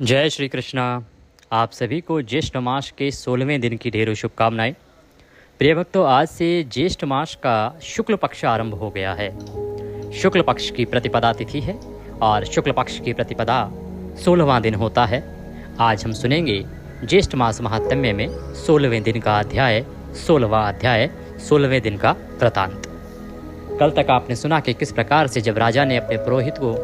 जय श्री कृष्णा। आप सभी को ज्येष्ठ मास के 16वें दिन की ढेरों शुभकामनाएं। प्रिय भक्तों, आज से ज्येष्ठ मास का शुक्ल पक्ष आरंभ हो गया है। शुक्ल पक्ष की प्रतिपदा तिथि है और शुक्ल पक्ष की प्रतिपदा 16वां दिन होता है। आज हम सुनेंगे ज्येष्ठ मास महात्म्य में 16वें दिन का अध्याय, 16वां अध्याय, 16वें दिन का वृतांत। कल तक आपने सुना कि किस प्रकार से जब राजा ने अपने पुरोहित को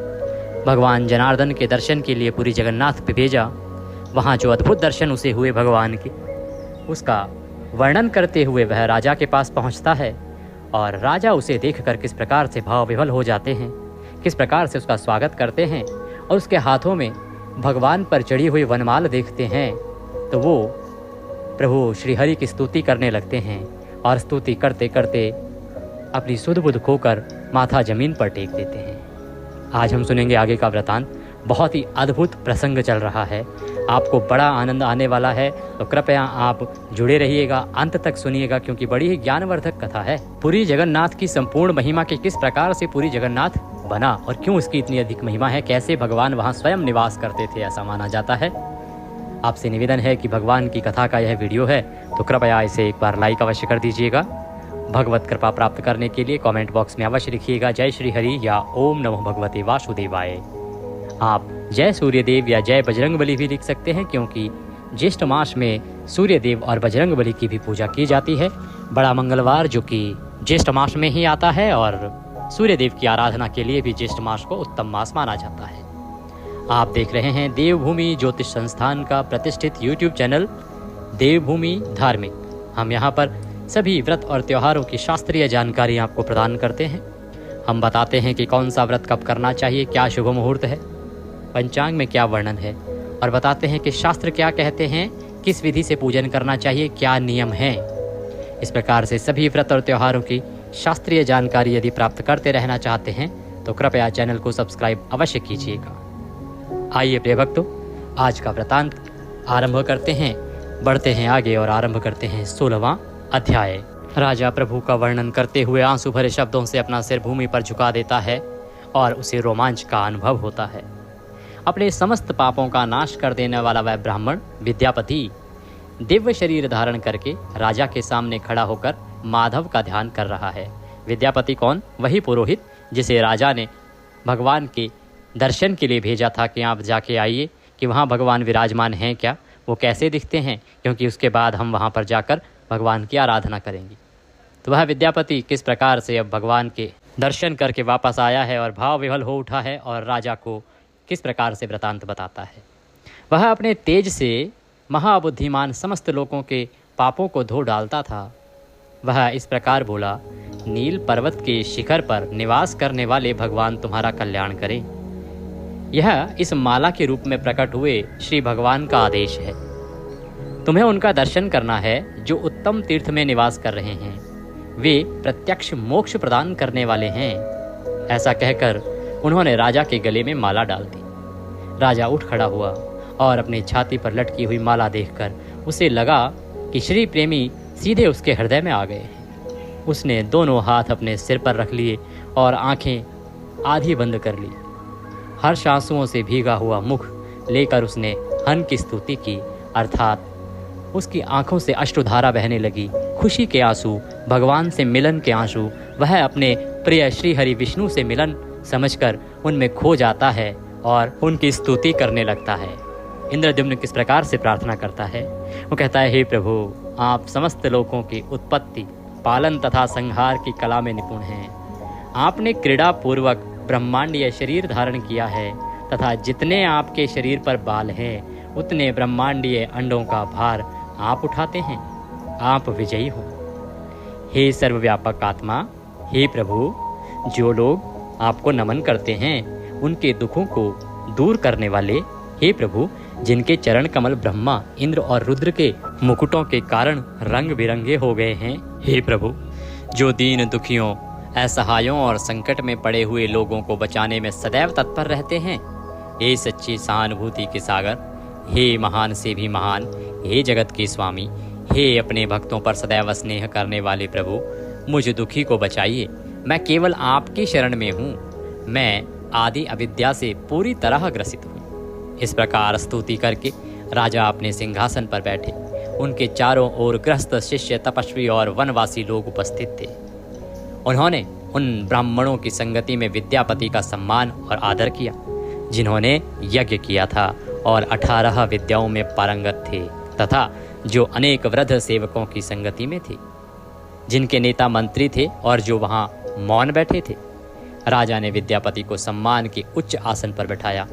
भगवान जनार्दन के दर्शन के लिए पुरी जगन्नाथ पे भेजा, वहाँ जो अद्भुत दर्शन उसे हुए भगवान के, उसका वर्णन करते हुए वह राजा के पास पहुँचता है और राजा उसे देखकर किस प्रकार से भाव विह्वल हो जाते हैं, किस प्रकार से उसका स्वागत करते हैं और उसके हाथों में भगवान पर चढ़ी हुई वनमाल देखते हैं तो वो प्रभु श्रीहरि की स्तुति करने लगते हैं और स्तुति करते करते अपनी सुध बुध खोकर माथा जमीन पर टेक देते हैं। आज हम सुनेंगे आगे का वृतांत। बहुत ही अद्भुत प्रसंग चल रहा है, आपको बड़ा आनंद आने वाला है, तो कृपया आप जुड़े रहिएगा, अंत तक सुनिएगा, क्योंकि बड़ी ही ज्ञानवर्धक कथा है। पुरी जगन्नाथ की संपूर्ण महिमा के किस प्रकार से पुरी जगन्नाथ बना और क्यों इसकी इतनी अधिक महिमा है, कैसे भगवान वहाँ स्वयं निवास करते थे ऐसा माना जाता है। आपसे निवेदन है कि भगवान की कथा का यह वीडियो है तो कृपया इसे एक बार लाइक अवश्य कर दीजिएगा। भगवत कृपा प्राप्त करने के लिए कमेंट बॉक्स में अवश्य लिखिएगा जय श्री हरि या ओम नमो भगवते वासुदेवाय। आप जय सूर्यदेव या जय बजरंगबली भी लिख सकते हैं, क्योंकि ज्येष्ठ मास में सूर्यदेव और बजरंगबली की भी पूजा की जाती है। बड़ा मंगलवार जो कि ज्येष्ठ मास में ही आता है और सूर्यदेव की आराधना के लिए भी ज्येष्ठ मास को उत्तम मास माना जाता है। आप देख रहे हैं देवभूमि ज्योतिष संस्थान का प्रतिष्ठित यूट्यूब चैनल देवभूमि धार्मिक। हम यहाँ पर सभी व्रत और त्योहारों की शास्त्रीय जानकारी आपको प्रदान करते हैं। हम बताते हैं कि कौन सा व्रत कब करना चाहिए, क्या शुभ मुहूर्त है, पंचांग में क्या वर्णन है, और बताते हैं कि शास्त्र क्या कहते हैं, किस विधि से पूजन करना चाहिए, क्या नियम है। इस प्रकार से सभी व्रत और त्योहारों की शास्त्रीय जानकारी यदि प्राप्त करते रहना चाहते हैं तो कृपया चैनल को सब्सक्राइब अवश्य कीजिएगा। आइए प्रिय भक्तों, आज का वृतांत आरंभ करते हैं, बढ़ते हैं आगे और आरंभ करते हैं 16वां अध्याय। राजा प्रभु का वर्णन करते हुए आंसू भरे शब्दों से अपना सिर भूमि पर झुका देता है और उसे रोमांच का अनुभव होता है। अपने समस्त पापों का नाश कर देने वाला वह ब्राह्मण विद्यापति दिव्य शरीर धारण करके राजा के सामने खड़ा होकर माधव का ध्यान कर रहा है। विद्यापति कौन? वही पुरोहित जिसे राजा ने भगवान के दर्शन के लिए भेजा था कि आप जाके आइए कि वहाँ भगवान विराजमान हैं क्या, वो कैसे दिखते हैं, क्योंकि उसके बाद हम वहाँ पर जाकर भगवान की आराधना करेंगे। तो वह विद्यापति किस प्रकार से अब भगवान के दर्शन करके वापस आया है और भाव विह्वल हो उठा है और राजा को किस प्रकार से वृतांत बताता है। वह अपने तेज से महाबुद्धिमान समस्त लोगों के पापों को धो डालता था। वह इस प्रकार बोला, नील पर्वत के शिखर पर निवास करने वाले भगवान तुम्हारा कल्याण करें। यह इस माला के रूप में प्रकट हुए श्री भगवान का आदेश है। तुम्हें उनका दर्शन करना है जो उत्तम तीर्थ में निवास कर रहे हैं, वे प्रत्यक्ष मोक्ष प्रदान करने वाले हैं। ऐसा कहकर उन्होंने राजा के गले में माला डाल दी। राजा उठ खड़ा हुआ और अपनी छाती पर लटकी हुई माला देखकर उसे लगा कि श्री प्रेमी सीधे उसके हृदय में आ गए हैं। उसने दोनों हाथ अपने सिर पर रख लिए और आंखें आधी बंद कर ली। हर्ष आंसुओं से भीगा हुआ मुख लेकर उसने हन की स्तुति की, अर्थात उसकी आंखों से अश्रुधारा बहने लगी। खुशी के आंसू, भगवान से मिलन के आंसू। वह अपने प्रिय श्री हरि विष्णु से मिलन समझकर उनमें खो जाता है और उनकी स्तुति करने लगता है। इंद्रद्युम्न किस प्रकार से प्रार्थना करता है, वो कहता है, हे प्रभु, आप समस्त लोगों की उत्पत्ति, पालन तथा संहार की कला में निपुण हैं। आपने क्रीड़ा पूर्वक ब्रह्मांडीय शरीर धारण किया है तथा जितने आपके शरीर पर बाल हैं उतने ब्रह्मांडीय अंडों का भार आप उठाते हैं। आप विजयी हो। हे सर्वव्यापक आत्मा, हे प्रभु, जो लोग आपको नमन करते हैं उनके दुखों को दूर करने वाले, हे प्रभु, जिनके चरण कमल ब्रह्मा, इंद्र और रुद्र के मुकुटों के कारण रंग बिरंगे हो गए हैं, हे प्रभु, जो दीन दुखियों, असहायों और संकट में पड़े हुए लोगों को बचाने में सदैव तत्पर रहते हैं, हे सच्ची सहानुभूति के सागर, हे महान से भी महान, हे जगत के स्वामी, हे अपने भक्तों पर सदैव स्नेह करने वाले प्रभु, मुझ दुखी को बचाइए। मैं केवल आपकी शरण में हूँ। मैं आदि अविद्या से पूरी तरह ग्रसित हूँ। इस प्रकार स्तुति करके राजा अपने सिंहासन पर बैठे। उनके चारों ओर गृहस्थ, शिष्य, तपस्वी और वनवासी लोग उपस्थित थे। उन्होंने उन ब्राह्मणों की संगति में विद्यापति का सम्मान और आदर किया, जिन्होंने यज्ञ किया था और 18 विद्याओं में पारंगत थे, तथा जो अनेक वृद्ध सेवकों की संगति में थे, जिनके नेता मंत्री थे और जो वहां मौन बैठे थे। राजा ने विद्यापति को सम्मान के उच्च आसन पर बैठाया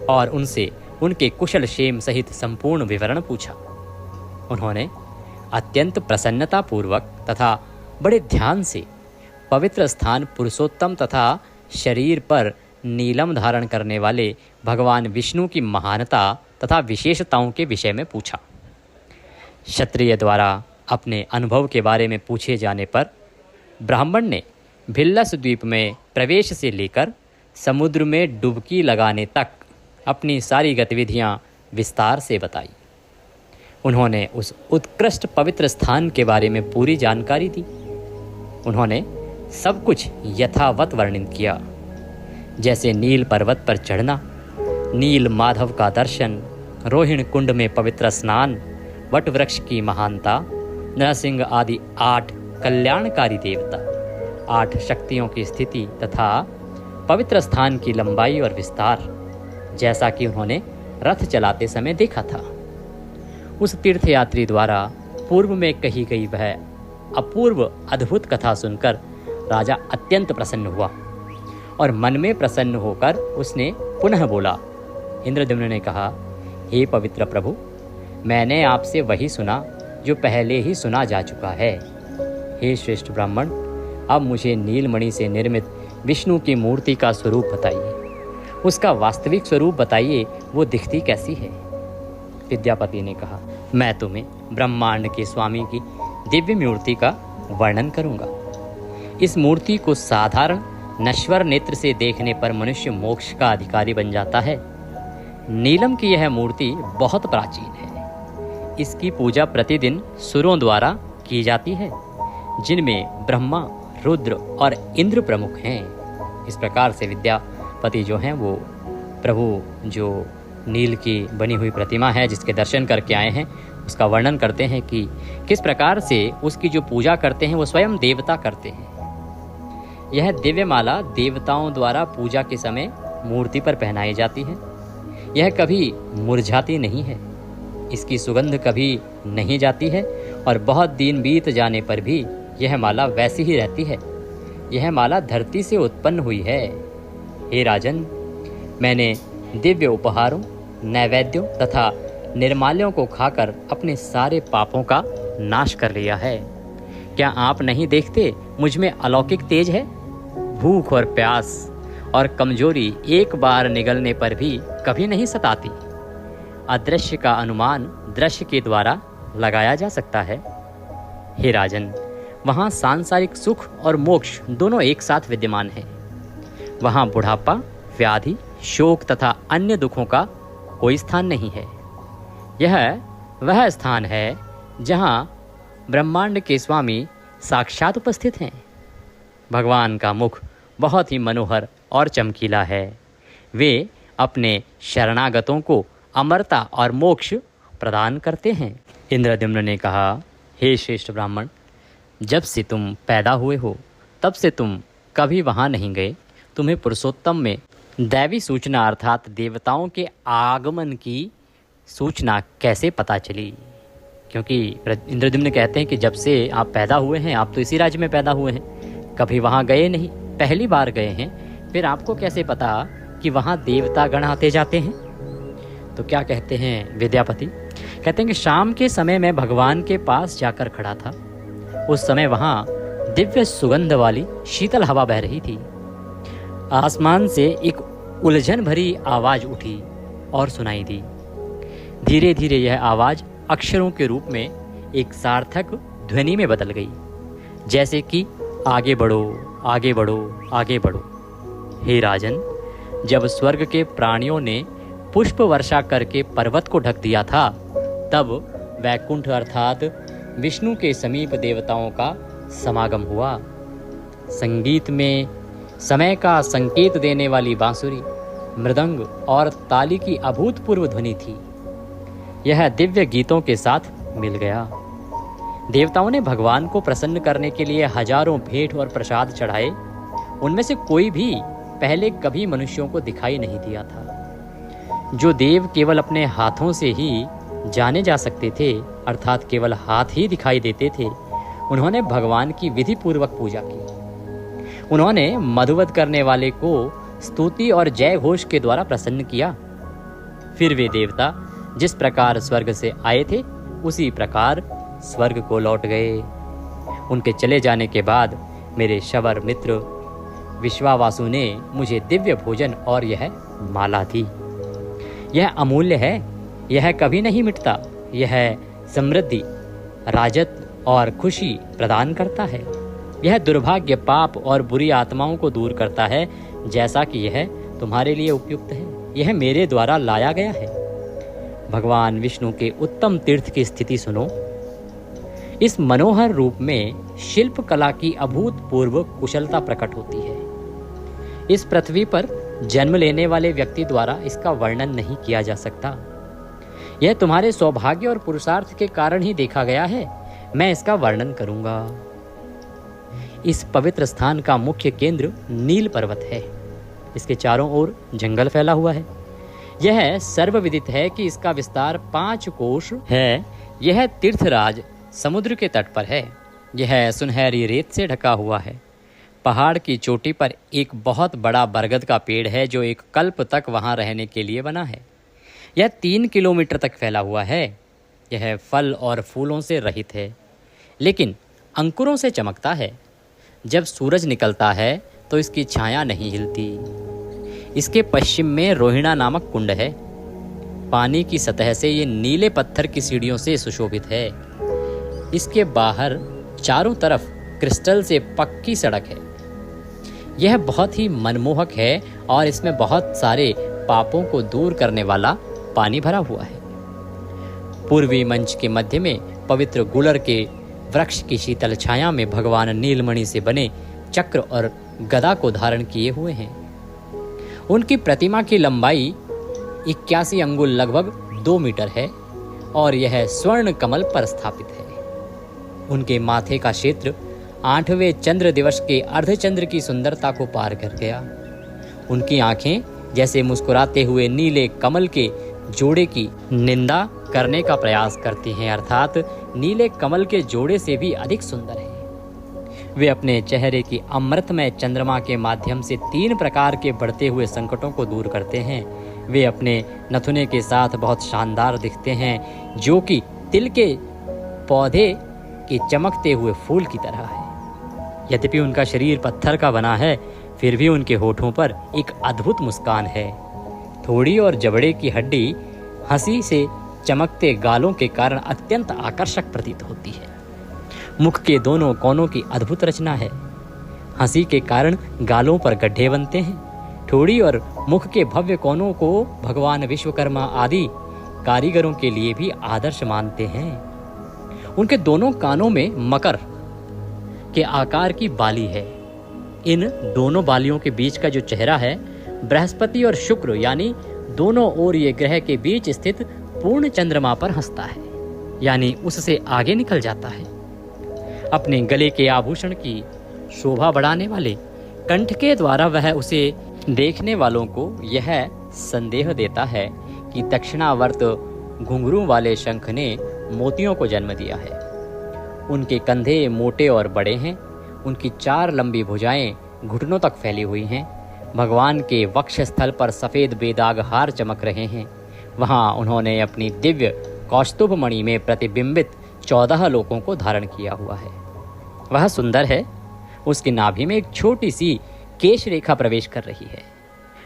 और उनसे उनके कुशल क्षेम सहित संपूर्ण विवरण पूछा। उन्होंने अत्यंत प्रसन्नता पूर्वक तथा बड़े ध्यान से पवित्र स्थान पुरुषोत्तम तथा शरीर पर नीलम धारण करने वाले भगवान विष्णु की महानता तथा विशेषताओं के विषय में पूछा। क्षत्रिय द्वारा अपने अनुभव के बारे में पूछे जाने पर ब्राह्मण ने भिल्लस द्वीप में प्रवेश से लेकर समुद्र में डुबकी लगाने तक अपनी सारी गतिविधियां विस्तार से बताई। उन्होंने उस उत्कृष्ट पवित्र स्थान के बारे में पूरी जानकारी दी। उन्होंने सब कुछ यथावत वर्णन किया, जैसे नील पर्वत पर चढ़ना, नील माधव का दर्शन, रोहिणी कुंड में पवित्र स्नान, वट वृक्ष की महानता, नरसिंह आदि 8 कल्याणकारी देवता, 8 शक्तियों की स्थिति तथा पवित्र स्थान की लंबाई और विस्तार, जैसा कि उन्होंने रथ चलाते समय देखा था। उस तीर्थयात्री द्वारा पूर्व में कही गई वह अपूर्व अद्भुत कथा सुनकर राजा अत्यंत प्रसन्न हुआ और मन में प्रसन्न होकर उसने पुनः बोला। इंद्रद्युम्न ने कहा, हे पवित्र प्रभु, मैंने आपसे वही सुना जो पहले ही सुना जा चुका है। हे श्रेष्ठ ब्राह्मण, अब मुझे नीलमणि से निर्मित विष्णु की मूर्ति का स्वरूप बताइए। उसका वास्तविक स्वरूप बताइए, वो दिखती कैसी है। विद्यापति ने कहा, मैं तुम्हें ब्रह्मांड के स्वामी की दिव्य मूर्ति का वर्णन करूंगा। इस मूर्ति को साधारण नश्वर नेत्र से देखने पर मनुष्य मोक्ष का अधिकारी बन जाता है। नीलम की यह मूर्ति बहुत प्राचीन है। इसकी पूजा प्रतिदिन सुरों द्वारा की जाती है, जिनमें ब्रह्मा, रुद्र और इंद्र प्रमुख हैं। इस प्रकार से विद्यापति जो हैं वो प्रभु जो नील की बनी हुई प्रतिमा है जिसके दर्शन करके आए हैं, उसका वर्णन करते हैं कि किस प्रकार से उसकी जो पूजा करते हैं वो स्वयं देवता करते हैं। यह दिव्य माला देवताओं द्वारा पूजा के समय मूर्ति पर पहनाई जाती है। यह कभी मुरझाती नहीं है, इसकी सुगंध कभी नहीं जाती है और बहुत दिन बीत जाने पर भी यह माला वैसी ही रहती है। यह माला धरती से उत्पन्न हुई है। हे राजन, मैंने दिव्य उपहारों, नैवेद्यों तथा निर्माल्यों को खाकर अपने सारे पापों का नाश कर लिया है। क्या आप नहीं देखते मुझ में अलौकिक तेज है? भूख और प्यास और कमजोरी एक बार निगलने पर भी कभी नहीं सताती। अदृश्य का अनुमान दृश्य के द्वारा लगाया जा सकता है। हे राजन, वहाँ सांसारिक सुख और मोक्ष दोनों एक साथ विद्यमान हैं। वहाँ बुढ़ापा, व्याधि, शोक तथा अन्य दुखों का कोई स्थान नहीं है। यह वह स्थान है जहाँ ब्रह्मांड के स्वामी साक्षात उपस्थित हैं। भगवान का मुख बहुत ही मनोहर और चमकीला है। वे अपने शरणागतों को अमरता और मोक्ष प्रदान करते हैं। इंद्रद्युम्न ने कहा, हे श्रेष्ठ ब्राह्मण, जब से तुम पैदा हुए हो तब से तुम कभी वहाँ नहीं गए। तुम्हें पुरुषोत्तम में दैवी सूचना अर्थात देवताओं के आगमन की सूचना कैसे पता चली? क्योंकि इंद्रद्युम्न कहते हैं कि जब से आप पैदा हुए हैं, आप तो इसी राज्य में पैदा हुए हैं, कभी वहाँ गए नहीं, पहली बार गए हैं, फिर आपको कैसे पता कि वहाँ देवता गण आते जाते हैं? तो क्या कहते हैं विद्यापति? कहते हैं कि शाम के समय मैं भगवान के पास जाकर खड़ा था। उस समय वहाँ दिव्य सुगंध वाली शीतल हवा बह रही थी। आसमान से एक उलझन भरी आवाज़ उठी और सुनाई दी। धीरे धीरे यह आवाज़ अक्षरों के रूप में एक सार्थक ध्वनि में बदल गई, जैसे कि आगे बढ़ो, आगे बढ़ो, आगे बढ़ो। हे राजन, जब स्वर्ग के प्राणियों ने पुष्प वर्षा करके पर्वत को ढक दिया था, तब वैकुंठ अर्थात विष्णु के समीप देवताओं का समागम हुआ। संगीत में समय का संकेत देने वाली बांसुरी मृदंग और ताली की अभूतपूर्व ध्वनि थी। यह दिव्य गीतों के साथ मिल गया। देवताओं ने भगवान को प्रसन्न करने के लिए हजारों भेंट और प्रसाद चढ़ाए। उनमें से कोई भी पहले कभी मनुष्यों को दिखाई नहीं दिया था। जो देव केवल अपने हाथों से ही जाने जा सकते थे, अर्थात केवल हाथ ही दिखाई देते थे, उन्होंने भगवान की विधि पूर्वक पूजा की। उन्होंने मधुवध करने वाले को स्तुति और जय घोष के द्वारा प्रसन्न किया। फिर वे देवता जिस प्रकार स्वर्ग से आए थे उसी प्रकार स्वर्ग को लौट गए। उनके चले जाने के बाद मेरे शबर मित्र विश्वावासु ने मुझे दिव्य भोजन और यह माला दी। यह अमूल्य है, यह कभी नहीं मिटता। यह समृद्धि, राजत्व और खुशी प्रदान करता है। यह दुर्भाग्य, पाप और बुरी आत्माओं को दूर करता है, जैसा कि यह तुम्हारे लिए उपयुक्त है। यह मेरे द्वारा लाया गया है। भगवान विष्णु के उत्तम तीर्थ की स्थिति सुनो। इस मनोहर रूप में शिल्प कला की अभूतपूर्व कुशलता प्रकट होती है। इस पृथ्वी पर जन्म लेने वाले व्यक्ति द्वारा इसका वर्णन नहीं किया जा सकता। यह तुम्हारे सौभाग्य और पुरुषार्थ के कारण ही देखा गया है। मैं इसका वर्णन करूंगा। इस पवित्र स्थान का मुख्य केंद्र नील पर्वत है। इसके चारों ओर जंगल फैला हुआ है। यह सर्वविदित है कि इसका विस्तार 5 कोश है। यह तीर्थराज समुद्र के तट पर है। यह सुनहरी रेत से ढका हुआ है। पहाड़ की चोटी पर एक बहुत बड़ा बरगद का पेड़ है जो एक कल्प तक वहां रहने के लिए बना है। यह 3 किलोमीटर तक फैला हुआ है। यह फल और फूलों से रहित है, लेकिन अंकुरों से चमकता है। जब सूरज निकलता है तो इसकी छाया नहीं हिलती। इसके पश्चिम में रोहिणी नामक कुंड है। पानी की सतह से ये नीले पत्थर की सीढ़ियों से सुशोभित है। इसके बाहर चारों तरफ क्रिस्टल से पक्की सड़क है। यह बहुत ही मनमोहक है और इसमें बहुत सारे पापों को दूर करने वाला पानी भरा हुआ है। पूर्वी मंच के मध्य में पवित्र गुलर के वृक्ष की शीतल छाया में भगवान नीलमणि से बने चक्र और गदा को धारण किए हुए हैं। उनकी प्रतिमा की लंबाई 81 अंगुल लगभग 2 मीटर है और यह स्वर्ण कमल पर स्थापित है। उनके माथे का क्षेत्र 8वें चंद्र दिवस के अर्धचंद्र की सुंदरता को पार कर गया। उनकी आंखें जैसे मुस्कुराते हुए नीले कमल के जोड़े की निंदा करने का प्रयास करती हैं, अर्थात नीले कमल के जोड़े से भी अधिक सुंदर है। वे अपने चेहरे की अमृतमय चंद्रमा के माध्यम से 3 प्रकार के बढ़ते हुए संकटों को दूर करते हैं। वे अपने नथुने के साथ बहुत शानदार दिखते हैं, जो कि तिल के पौधे के चमकते हुए फूल की तरह है। यद्यपि उनका शरीर पत्थर का बना है, फिर भी उनके होठों पर एक अद्भुत मुस्कान है। थोड़ी और जबड़े की हड्डी हंसी से चमकते गालों के कारण अत्यंत आकर्षक प्रतीत होती है। मुख के दोनों कोनों की अद्भुत रचना है। हंसी के कारण गालों पर गड्ढे बनते हैं। ठोड़ी और मुख के भव्य कोनों को भगवान विश्वकर्मा आदि कारीगरों के लिए भी आदर्श मानते हैं। उनके दोनों कानों में मकर के आकार की बाली है। इन दोनों बालियों के बीच का जो चेहरा है, बृहस्पति और शुक्र यानी दोनों ओर ये ग्रह के बीच स्थित पूर्ण चंद्रमा पर हंसता है, यानी उससे आगे निकल जाता है। अपने गले के आभूषण की शोभा बढ़ाने वाले कंठ के द्वारा वह उसे देखने वालों को यह संदेह देता है कि दक्षिणावर्त घुंघरू वाले शंख ने मोतियों को जन्म दिया है। उनके कंधे मोटे और बड़े हैं। उनकी 4 लंबी भुजाएं घुटनों तक फैली हुई हैं। भगवान के वक्षस्थल पर सफ़ेद बेदाग हार चमक रहे हैं। वहाँ उन्होंने अपनी दिव्य कौस्तुभ मणि में प्रतिबिंबित 14 लोकों को धारण किया हुआ है। वह सुंदर है। उसकी नाभि में एक छोटी सी केश रेखा प्रवेश कर रही है,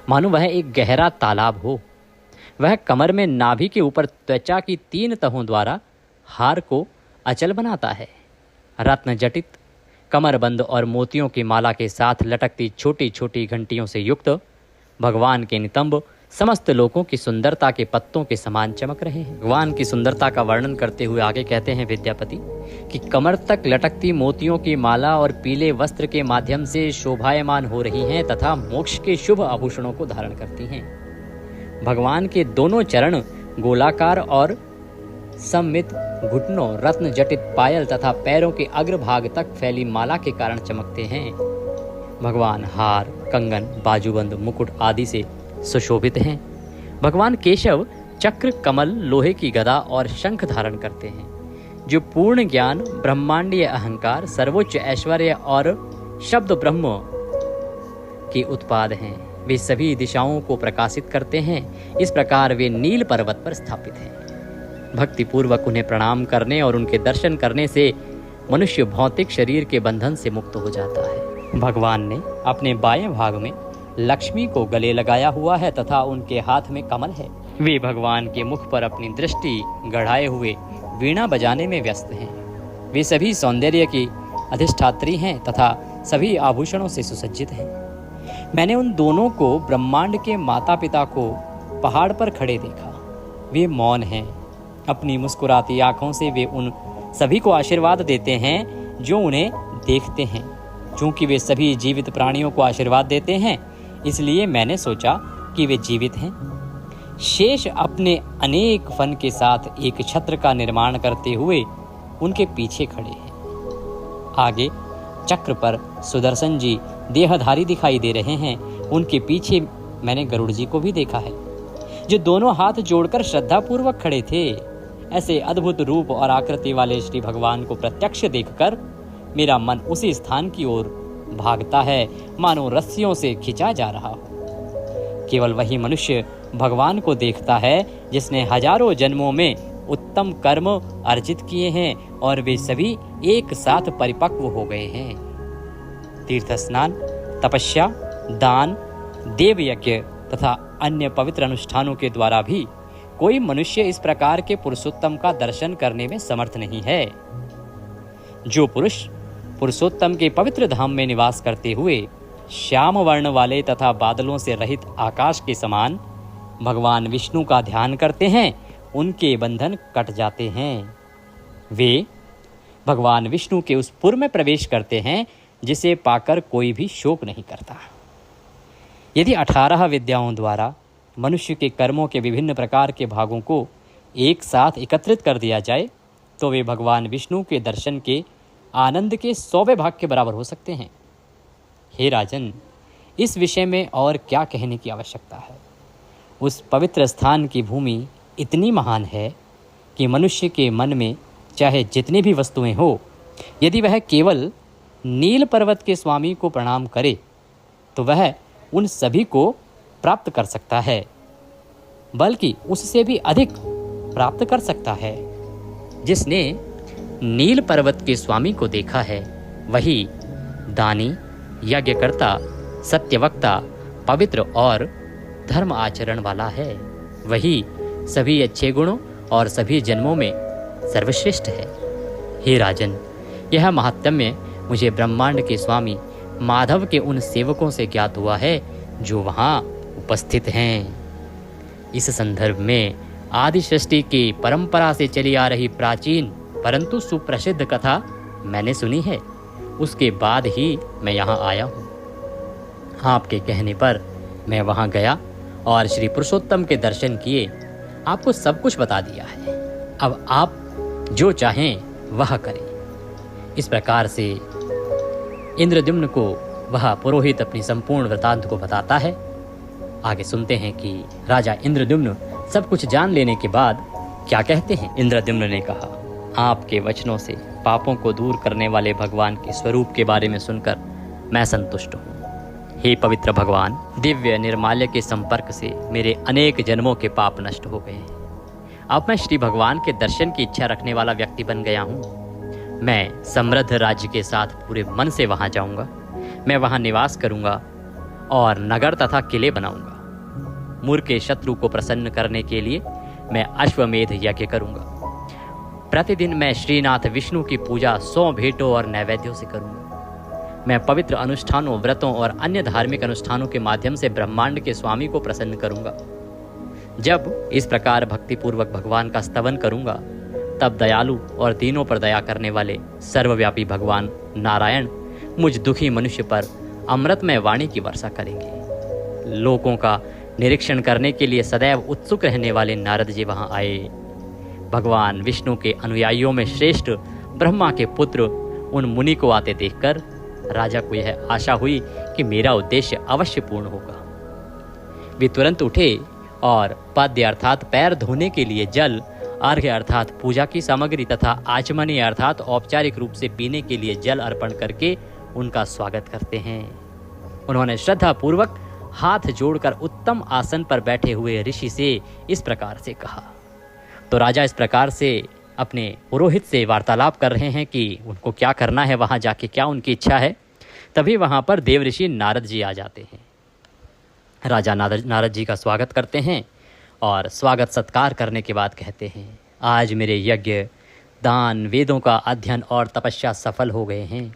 मानो वह एक गहरा तालाब हो। वह कमर में नाभि के ऊपर त्वचा की 3 तहों द्वारा हार को अचल बनाता है। रत्न जटित कमरबंद और मोतियों की माला के साथ लटकती छोटी छोटी घंटियों से युक्त भगवान के नितंब समस्त लोगों की सुंदरता के पत्तों के समान चमक रहे हैं। भगवान की सुंदरता का वर्णन करते हुए आगे कहते हैं विद्यापति कि कमर तक लटकती मोतियों की माला और पीले वस्त्र के माध्यम से शोभायमान हो रही हैं तथा मोक्ष के शुभ आभूषणों को धारण करती हैं। भगवान के दोनों चरण गोलाकार और सममित घुटनों, रत्न जटित पायल तथा पैरों के अग्रभाग तक फैली माला के कारण चमकते हैं। भगवान हार, कंगन, बाजूबंद, मुकुट आदि से सुशोभित हैं। भगवान केशव चक्र, कमल, लोहे की गदा और शंख धारण करते हैं, जो पूर्ण ज्ञान, ब्रह्मांडीय अहंकार, सर्वोच्च ऐश्वर्य और शब्द ब्रह्म के उत्पाद हैं। वे सभी दिशाओं को प्रकाशित करते हैं। इस प्रकार वे नील पर्वत पर स्थापित हैं। भक्ति पूर्वक उन्हें प्रणाम करने और उनके दर्शन करने से मनुष्य भौतिक शरीर के बंधन से मुक्त हो जाता है। भगवान ने अपने बाएं भाग में लक्ष्मी को गले लगाया हुआ है तथा उनके हाथ में कमल है। वे भगवान के मुख पर अपनी दृष्टि गड़ाए हुए वीणा बजाने में व्यस्त हैं। वे सभी सौंदर्य की अधिष्ठात्री हैं तथा सभी आभूषणों से सुसज्जित हैं। मैंने उन दोनों को, ब्रह्मांड के माता पिता को, पहाड़ पर खड़े देखा। वे मौन हैं। अपनी मुस्कुराती आंखों से वे उन सभी को आशीर्वाद देते हैं जो उन्हें देखते हैं। चूंकि वे सभी जीवित प्राणियों को आशीर्वाद देते हैं, इसलिए मैंने सोचा कि वे जीवित हैं। शेष अपने अनेक फन के साथ एक छत्र का निर्माण करते हुए उनके पीछे खड़े हैं। आगे चक्र पर सुदर्शन जी देहधारी दिखाई दे रहे हैं। उनके पीछे मैंने गरुड़ जी को भी देखा है, जो दोनों हाथ जोड़कर श्रद्धापूर्वक खड़े थे। ऐसे अद्भुत रूप और आकृति वाले श्री भगवान को प्रत्यक्ष देखकर मेरा मन उसी स्थान की ओर भागता है, मानो रस्सियों से खिंचा जा रहा हो। केवल वही मनुष्य भगवान को देखता है जिसने हजारों जन्मों में उत्तम कर्म अर्जित किए हैं और वे सभी एक साथ परिपक्व हो गए हैं। तीर्थ स्नान, तपस्या, दान, देव यज्ञ तथा अन्य पवित्र अनुष्ठानों के द्वारा भी कोई मनुष्य इस प्रकार के पुरुषोत्तम का दर्शन करने में समर्थ नहीं है। जो पुरुष पुरुषोत्तम के पवित्र धाम में निवास करते हुए श्याम वर्ण वाले तथा बादलों से रहित आकाश के समान भगवान विष्णु का ध्यान करते हैं, उनके बंधन कट जाते हैं। वे भगवान विष्णु के उस पुर में प्रवेश करते हैं जिसे पाकर कोई भी शोक नहीं करता। यदि 18 विद्याओं द्वारा मनुष्य के कर्मों के विभिन्न प्रकार के भागों को एक साथ एकत्रित कर दिया जाए तो वे भगवान विष्णु के दर्शन के आनंद के 100वें भाग के बराबर हो सकते हैं। हे राजन, इस विषय में और क्या कहने की आवश्यकता है। उस पवित्र स्थान की भूमि इतनी महान है कि मनुष्य के मन में चाहे जितनी भी वस्तुएं हो, यदि वह केवल नील पर्वत के स्वामी को प्रणाम करे तो वह उन सभी को प्राप्त कर सकता है, बल्कि उससे भी अधिक प्राप्त कर सकता है। जिसने नील पर्वत के स्वामी को देखा है वही दानी, यज्ञकर्ता, सत्यवक्ता, पवित्र और धर्म आचरण वाला है। वही सभी अच्छे गुणों और सभी जन्मों में सर्वश्रेष्ठ है। हे राजन, यह महात्म्य मुझे ब्रह्मांड के स्वामी माधव के उन सेवकों से ज्ञात हुआ है जो वहाँ उपस्थित हैं। इस संदर्भ में आदि सृष्टि की परंपरा से चली आ रही प्राचीन परंतु सुप्रसिद्ध कथा मैंने सुनी है। उसके बाद ही मैं यहाँ आया हूँ। आपके कहने पर मैं वहाँ गया और श्री पुरुषोत्तम के दर्शन किए। आपको सब कुछ बता दिया है। अब आप जो चाहें वह करें। इस प्रकार से इंद्रद्युम्न को वह पुरोहित अपनी संपूर्ण वृतांत को बताता है। आगे सुनते हैं कि राजा इंद्रद्युम्न सब कुछ जान लेने के बाद क्या कहते हैं। इंद्रद्युम्न ने कहा, आपके वचनों से पापों को दूर करने वाले भगवान के स्वरूप के बारे में सुनकर मैं संतुष्ट हूँ। हे पवित्र भगवान, दिव्य निर्माल्य के संपर्क से मेरे अनेक जन्मों के पाप नष्ट हो गए हैं। अब मैं श्री भगवान के दर्शन की इच्छा रखने वाला व्यक्ति बन गया हूँ। मैं समृद्ध राज्य के साथ पूरे मन से वहाँ जाऊँगा। मैं वहाँ निवास करूँगा और नगर तथा किले बनाऊँगा। मूर्ख के शत्रु को प्रसन्न करने के लिए मैं अश्वमेध यज्ञ करूँगा। प्रतिदिन मैं श्रीनाथ विष्णु की पूजा 100 भेंटों और नैवेद्यों से करूँगा। मैं पवित्र अनुष्ठानों, व्रतों और अन्य धार्मिक अनुष्ठानों के माध्यम से ब्रह्मांड के स्वामी को प्रसन्न करूँगा। जब इस प्रकार भक्तिपूर्वक भगवान का स्तवन करूंगा, तब दयालु और दीनों पर दया करने वाले सर्वव्यापी भगवान नारायण मुझ दुखी मनुष्य पर अमृतमय वाणी की वर्षा करेंगे। लोगों का निरीक्षण करने के लिए सदैव उत्सुक रहने वाले नारद जी वहां आए। भगवान विष्णु के अनुयायियों में श्रेष्ठ ब्रह्मा के पुत्र उन मुनि को आते देखकर राजा को यह आशा हुई कि मेरा उद्देश्य अवश्य पूर्ण होगा। वे तुरंत उठे और पाद्य अर्थात पैर धोने के लिए जल, अर्घ्य अर्थात पूजा की सामग्री तथा आचमनी अर्थात औपचारिक रूप से पीने के लिए जल अर्पण करके उनका स्वागत करते हैं। उन्होंने श्रद्धा पूर्वक हाथ जोड़कर उत्तम आसन पर बैठे हुए ऋषि से इस प्रकार से कहा। तो राजा इस प्रकार से अपने पुरोहित से वार्तालाप कर रहे हैं कि उनको क्या करना है, वहां जाके क्या उनकी इच्छा है। तभी वहां पर देव ऋषि नारद जी आ जाते हैं। राजा नारद जी का स्वागत करते हैं और स्वागत सत्कार करने के बाद कहते हैं, आज मेरे यज्ञ, दान, वेदों का अध्ययन और तपस्या सफल हो गए हैं,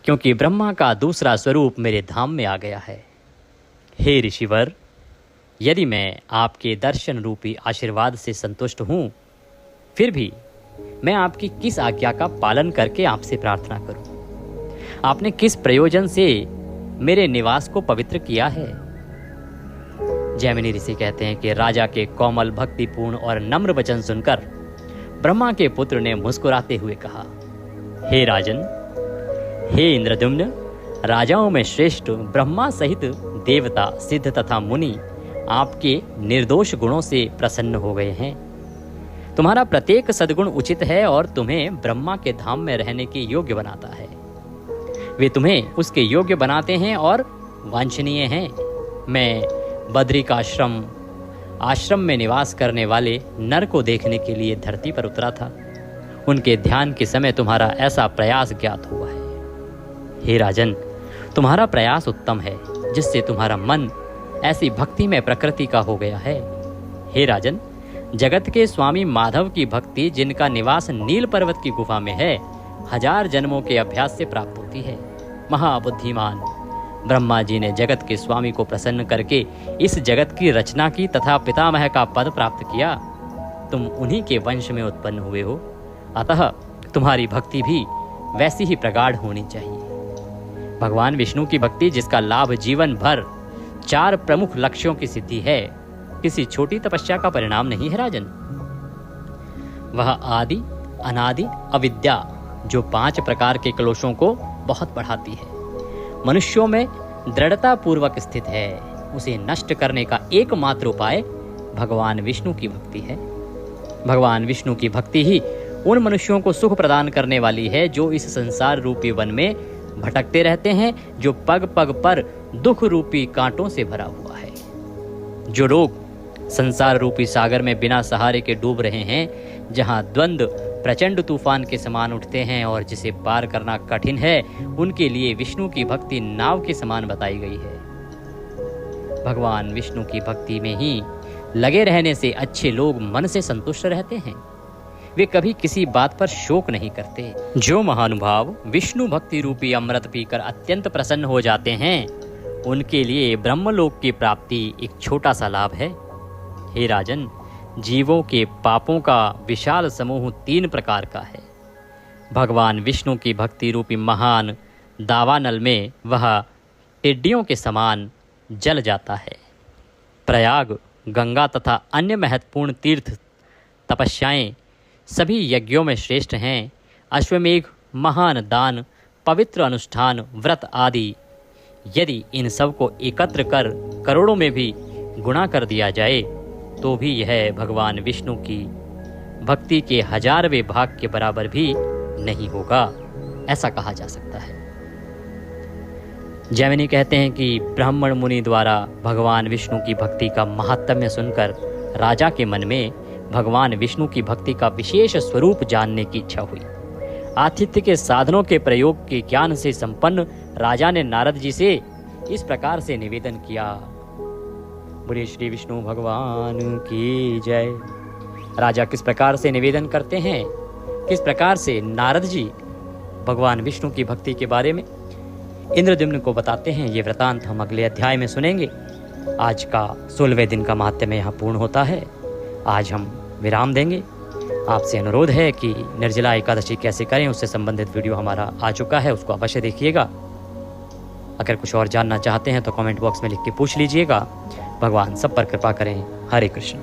क्योंकि ब्रह्मा का दूसरा स्वरूप मेरे धाम में आ गया है। हे ऋषिवर, यदि मैं आपके दर्शन रूपी आशीर्वाद से संतुष्ट हूँ, फिर भी मैं आपकी किस आज्ञा का पालन करके आपसे प्रार्थना करूं? आपने किस प्रयोजन से मेरे निवास को पवित्र किया है? जैमिनी ऋषि कहते हैं कि राजा के कोमल, भक्तिपूर्ण और नम्र वचन सुनकर ब्रह्मा के पुत्र ने मुस्कुराते हुए कहा, हे राजन, हे इंद्रद्युम्न, राजाओं में श्रेष्ठ ब्रह्मा सहित देवता, सिद्ध तथा मुनि आपके निर्दोष गुणों से प्रसन्न हो गए हैं। तुम्हारा प्रत्येक सद्गुण उचित है और तुम्हें ब्रह्मा के धाम में रहने के योग्य बनाता है। वे तुम्हें उसके योग्य बनाते हैं और वांछनीय हैं। मैं बद्रिकाश्रम आश्रम में निवास करने वाले नर को देखने के लिए धरती पर उतरा था। उनके ध्यान के समय तुम्हारा ऐसा प्रयास ज्ञात हुआ है। हे राजन, तुम्हारा प्रयास उत्तम है, जिससे तुम्हारा मन ऐसी भक्ति में प्रकृति का हो गया है। हे राजन, जगत के स्वामी माधव की भक्ति, जिनका निवास नील पर्वत की गुफा में है, 1000 जन्मों के अभ्यास से प्राप्त होती है। महाबुद्धिमान ब्रह्मा जी ने जगत के स्वामी को प्रसन्न करके इस जगत की रचना की तथा पितामह का पद प्राप्त किया। तुम उन्हीं के वंश में उत्पन्न हुए हो, अतः तुम्हारी भक्ति भी वैसी ही प्रगाढ़ होनी चाहिए। भगवान विष्णु की भक्ति, जिसका लाभ जीवन भर 4 प्रमुख लक्ष्यों की सिद्धि है, किसी छोटी तपस्या का परिणाम नहीं है राजन। वह आदि, अनादि, अविद्या, जो 5 प्रकार के कलुषों को बहुत बढ़ाती है, मनुष्यों में दृढ़ता पूर्वक स्थित है। उसे नष्ट करने का एकमात्र उपाय भगवान विष्णु की भक्ति है। भगवान विष्णु की भक्ति ही उन मनुष्यों को सुख प्रदान करने वाली है जो इस संसार रूपी वन में भटकते रहते हैं, जो पग पग पर दुख रूपी कांटों से भरा हुआ है। जो लोग संसार रूपी सागर में बिना सहारे के डूब रहे हैं, जहां द्वंद्व प्रचंड तूफान के समान उठते हैं और जिसे पार करना कठिन है, उनके लिए विष्णु की भक्ति नाव के समान बताई गई है। भगवान विष्णु की भक्ति में ही लगे रहने से अच्छे लोग मन से संतुष्ट रहते हैं। वे कभी किसी बात पर शोक नहीं करते। जो महानुभाव विष्णु भक्ति रूपी अमृत पीकर अत्यंत प्रसन्न हो जाते हैं, उनके लिए ब्रह्मलोक की प्राप्ति एक छोटा सा लाभ है। हे राजन, जीवों के पापों का विशाल समूह 3 प्रकार का है। भगवान विष्णु की भक्ति रूपी महान दावानल में वह टिड्डियों के समान जल जाता है। प्रयाग, गंगा तथा अन्य महत्वपूर्ण तीर्थ तपस्याएं सभी यज्ञों में श्रेष्ठ हैं। अश्वमेघ, महान दान, पवित्र अनुष्ठान, व्रत आदि, यदि इन सब को एकत्र कर करोड़ों में भी गुणा कर दिया जाए, तो भी यह भगवान विष्णु की भक्ति के 1000वें भाग के बराबर भी नहीं होगा, ऐसा कहा जा सकता है। जैमिनी कहते हैं कि ब्राह्मण मुनि द्वारा भगवान विष्णु की भक्ति का महात्म्य सुनकर राजा के मन में भगवान विष्णु की भक्ति का विशेष स्वरूप जानने की इच्छा हुई। आतिथ्य के साधनों के प्रयोग के ज्ञान से संपन्न राजा ने नारद जी से इस प्रकार से निवेदन किया। बोले श्री विष्णु भगवान की जय। राजा किस प्रकार से निवेदन करते हैं, किस प्रकार से नारद जी भगवान विष्णु की भक्ति के बारे में इंद्रद्युम्न को बताते हैं, ये वृतांत हम अगले अध्याय में सुनेंगे। आज का 16वें दिन का महात्म्य यहाँ पूर्ण होता है। आज हम विराम देंगे। आपसे अनुरोध है कि निर्जला एकादशी कैसे करें उससे संबंधित वीडियो हमारा आ चुका है, उसको अवश्य देखिएगा। अगर कुछ और जानना चाहते हैं तो कमेंट बॉक्स में लिख के पूछ लीजिएगा। भगवान सब पर कृपा करें। हरे कृष्ण।